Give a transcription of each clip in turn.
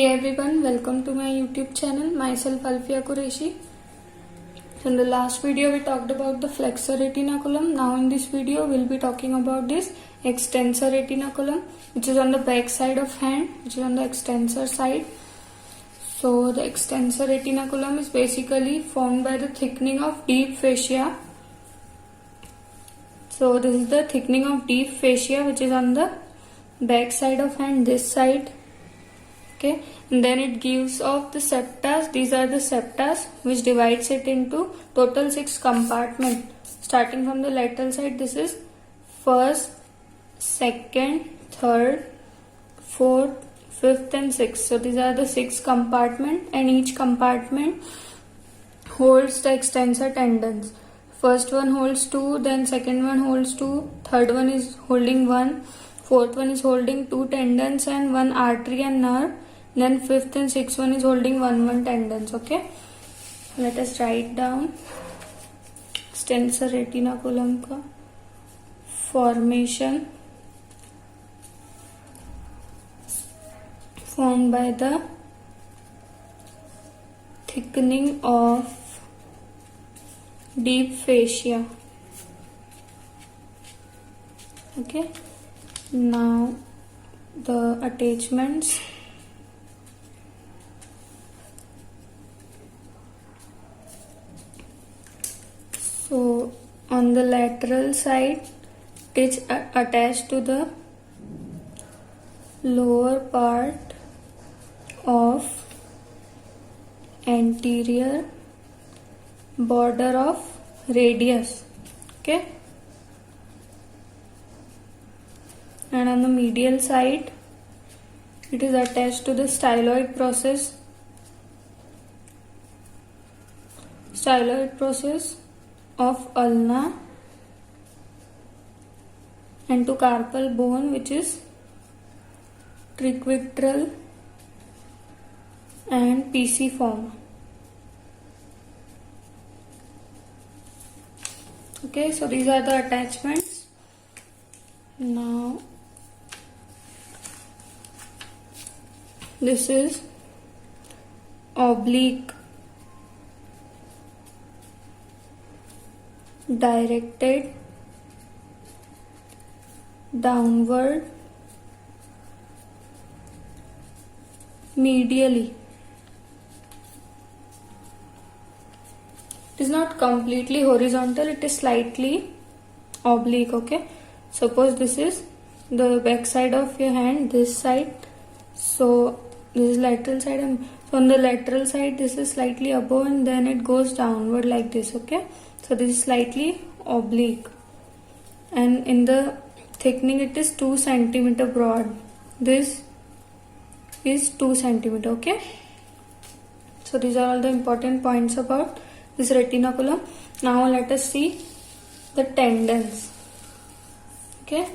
Hey everyone, welcome to my YouTube channel. Myself Alfia Qureshi. So in the last video we talked about the flexor retinaculum. Now in this video we'll be talking about this extensor retinaculum, which is on the back side of hand, which is on the extensor side. So the extensor retinaculum is basically formed by the thickening of deep fascia. So this is the thickening of deep fascia which is on the back side of hand, this side. Okay, and then it gives off the septas. These are the septas which divides it into total 6 compartments. Starting from the lateral side, this is first, second, third, fourth, fifth and sixth. So these are the 6 compartments, and each compartment holds the extensor tendons. First one holds 2, then second one holds 2, third one is holding 1, fourth one is holding 2 tendons and 1 artery and nerve. Then fifth and sixth one is holding 1 tendons. Okay, let us write down extensor retinaculum ka formation formed by the thickening of deep fascia. Okay, now the attachments. So on the lateral side, it is attached to the lower part of anterior border of radius. Okay, and on the medial side, it is attached to the styloid process. Styloid process of ulna and to carpal bone, which is triquetral and pisiform. Okay, so these are the attachments. Now this is oblique directed downward medially. It is not completely horizontal, it is slightly oblique. Okay, suppose this is the back side of your hand, this side. So this is lateral side, and so on the lateral side this is slightly above and then it goes downward like this. Okay, so this is slightly oblique, and in the thickening it is 2 centimeter broad. This is 2 centimeter. Okay, so these are all the important points about this retinaculum. Now let us see the tendons. Okay,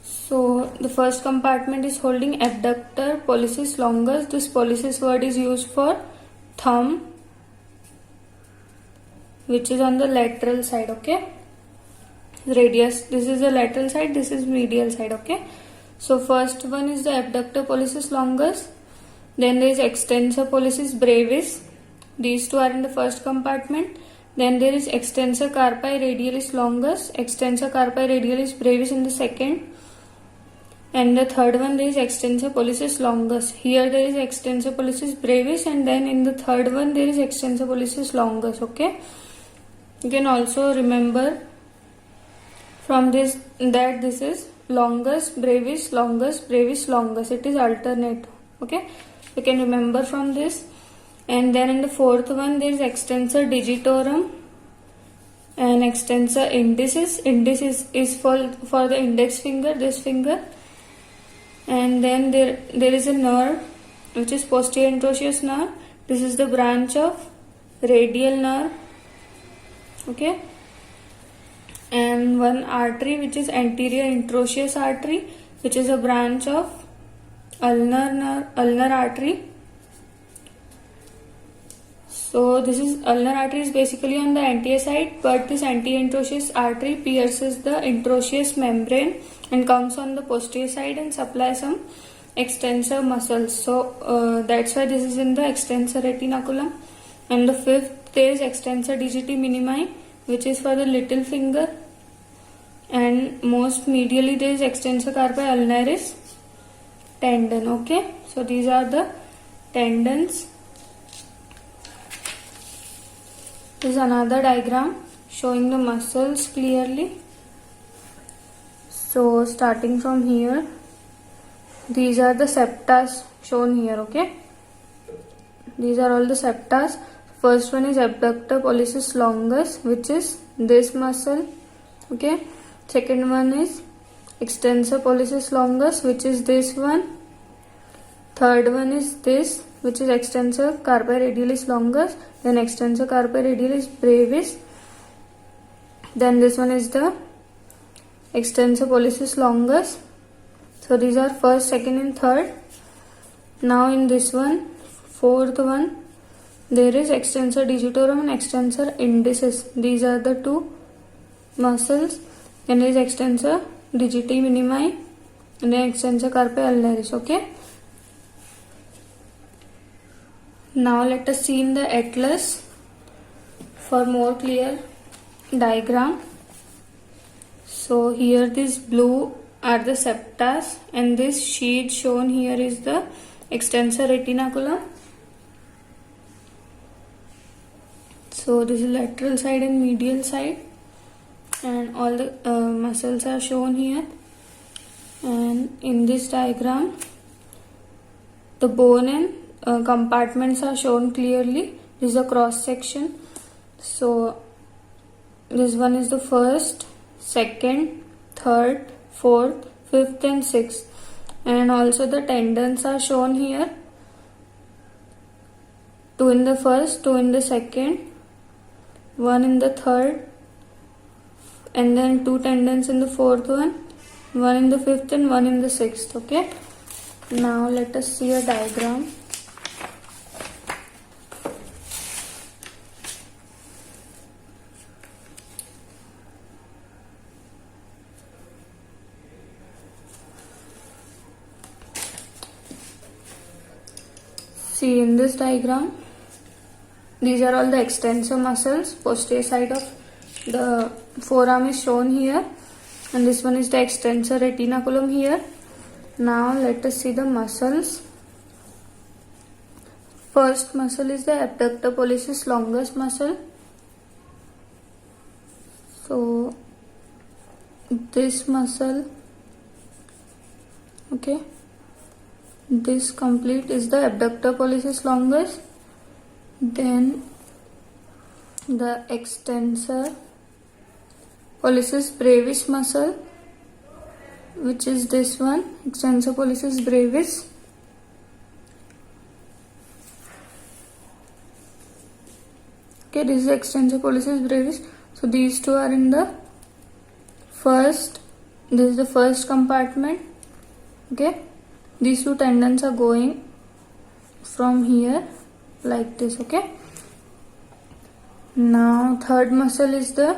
so the first compartment is holding abductor pollicis longus. This pollicis word is used for thumb, which is on the lateral side. Okay, radius, this is the lateral side, this is medial side. Okay, so first one is the abductor pollicis longus, then there is extensor pollicis brevis. These two are in the first compartment. Then there is extensor carpi radialis longus, extensor carpi radialis brevis in the second, and the third one there is extensor pollicis longus. Here there is extensor pollicis brevis, and then in the third one there is extensor pollicis longus. Okay, you can also remember from this that this is longus brevis, longus brevis, longus. It is alternate. Okay, you can remember from this. And then in the fourth one there is extensor digitorum and extensor indicis. Indicis is for the index finger, this finger. And then there is a nerve which is posterior introitious nerve. This is the branch of radial nerve. Okay, and one artery which is anterior introitious artery, which is a branch of ulnar artery. So this is ulnar artery is basically on the anterior side, but this anterior introitious artery pierces the introitious membrane and comes on the posterior side and supplies some extensor muscles. So that's why this is in the extensor retinaculum. And the fifth there is extensor digiti minimi, which is for the little finger. And most medially there is extensor carpi ulnaris tendon. Okay, so these are the tendons. This is another diagram showing the muscles clearly. So starting from here, these are the septas shown here. Okay, these are all the septas. First one is abductor pollicis longus, which is this muscle. Okay, second one is extensor pollicis longus, which is this one. Third one is this, which is extensor carpi radialis longus, then extensor carpi radialis brevis. Then this one is the extensor pollicis longus. So these are first, second and third. Now in this one, fourth one, there is extensor digitorum and extensor indicis. These are the two muscles. Then there is extensor digiti minimi and then extensor carpi ulnaris. Okay. Now let us see in the atlas for more clear diagram. So here this blue are the septas and this sheet shown here is the extensor retinaculum. So this is lateral side and medial side, and all the muscles are shown here. And in this diagram, the bone and compartments are shown clearly. This is a cross section. So this one is the first, second, third, fourth, fifth and sixth. And also the tendons are shown here. 2 in the first, 2 in the second, 1 in the third, and then 2 tendons in the fourth one, 1 in the fifth and 1 in the sixth. Okay. Now let us see a diagram. See in this diagram, these are all the extensor muscles. Posterior side of the forearm is shown here, and this one is the extensor retinaculum here. Now let us see the muscles. First muscle is the abductor pollicis longus muscle. So this muscle, okay, this complete is the abductor pollicis longus. Then the extensor pollicis brevis muscle, which is this one, extensor pollicis brevis. Okay, this is extensor pollicis brevis. So these two are in the first, this is the first compartment. Okay, these two tendons are going from here like this. Okay, now third muscle is the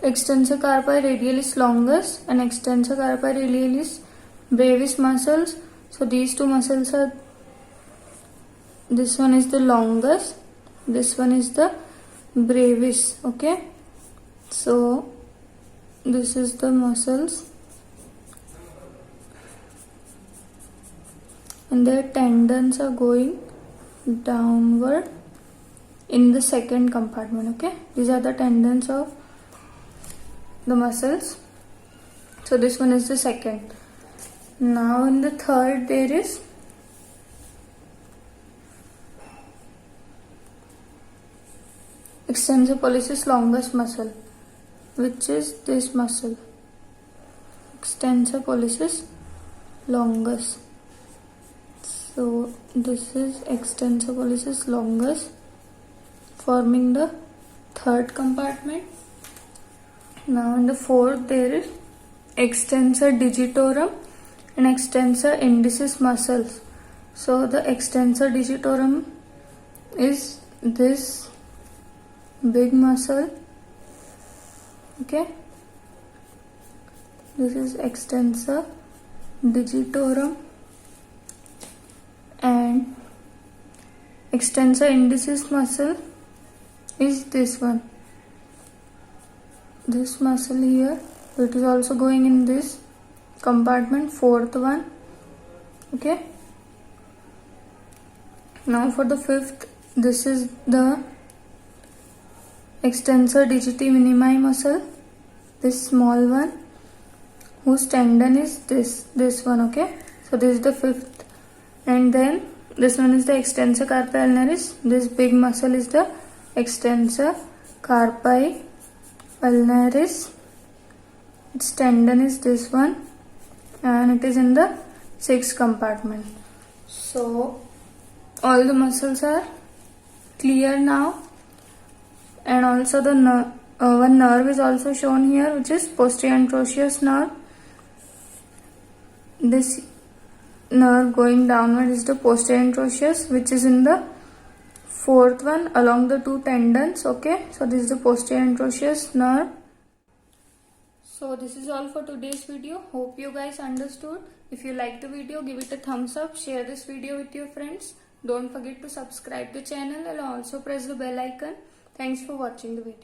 extensor carpi radialis longus and extensor carpi radialis brevis muscles. So these two muscles are, this one is the longus, this one is the brevis. Okay, so this is the muscles and their tendons are going downward in the second compartment. Okay, these are the tendons of the muscles. So this one is the second. Now in the third there is extensor pollicis longus muscle, which is this muscle, extensor pollicis longus. So this is extensor pollicis longus forming the third compartment. Now in the fourth there is extensor digitorum and extensor indicis muscles. So the extensor digitorum is this big muscle. Okay, this is extensor digitorum, and extensor indicis muscle is this one, this muscle here. It is also going in this compartment, fourth one. Okay, now for the fifth, this is the extensor digiti minimi muscle, this small one, whose tendon is this one. Okay, so this is the fifth. And then this one is the extensor carpi ulnaris. This big muscle is the extensor carpi ulnaris. Its tendon is this one, and it is in the sixth compartment. So all the muscles are clear now, and also the one nerve is also shown here, which is posterior antroceus nerve. This nerve going downward is the posterior antroceus, which is in the fourth one along the two tendons. Okay, so this is the posterior antroceus nerve. So this is all for today's video. Hope you guys understood. If you like the video, give it a thumbs up, share this video with your friends. Don't forget to subscribe the channel and also press the bell icon. Thanks for watching the video.